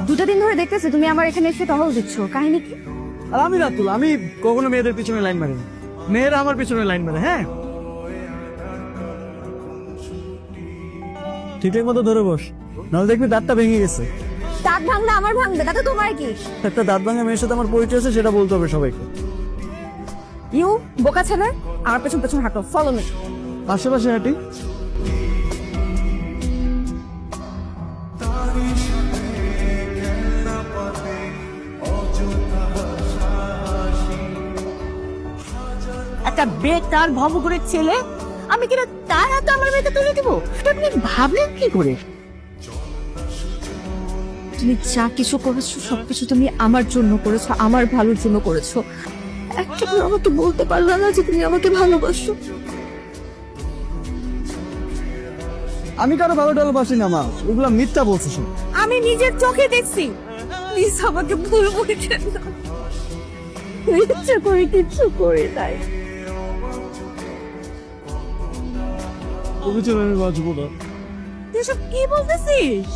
দুটো দিন ধরে দেখতেছি তুমি আমার এখানে এসে টহল দিচ্ছ, কাহিনী কি? আর আমি রাতুল, আমি কখনো মেয়েদের পিছনে লাইন মারি না, মেয়েরা আমার পিছনে লাইন মারে। হ্যাঁ, ঠিকঠাক মতো ধরে বস, নাহলে দেখবি দাঁতটা ভেঙে গেছে। দাঁত ভাঙলে আমার ভাঙবে, তাতে তোমার কি? একটা দাঁত ভাঙা মেয়ের সাথে আমার পরিচয় আছে, সেটা বলতে হবে সবাইকে। ইউ বোকা ছেলে, আমার পেছন পেছন হাঁটো, ফলো মি। আশেপাশে হাঁটি। একটা বেকার ভবঘুরের ছেলে, আমি কিনা তার হাতে আমার মেয়েকে তুলে দিব? আপনি ভাবলেন কি করে? তুমি যা কিছু করেছো সবকিছু তুমি আমার জন্য করেছো, আমার ভালোর জন্য করেছো। একটা আমাকে বলতে পারলো না যে তুমি আমাকে ভালোবাসো। আমি কারো ভালো ভালোবাসি না মা, ওগুলা মিথ্যা বলছে সব। আমি নিজের চোখে দেখছি। প্লিজ আমাকে ভুল বলছেন না, ইচ্ছা করে কিচ্ছু করে নাই। তুমি চলে আমি বাঁচবো না। তুই সব কি বলতেছিস?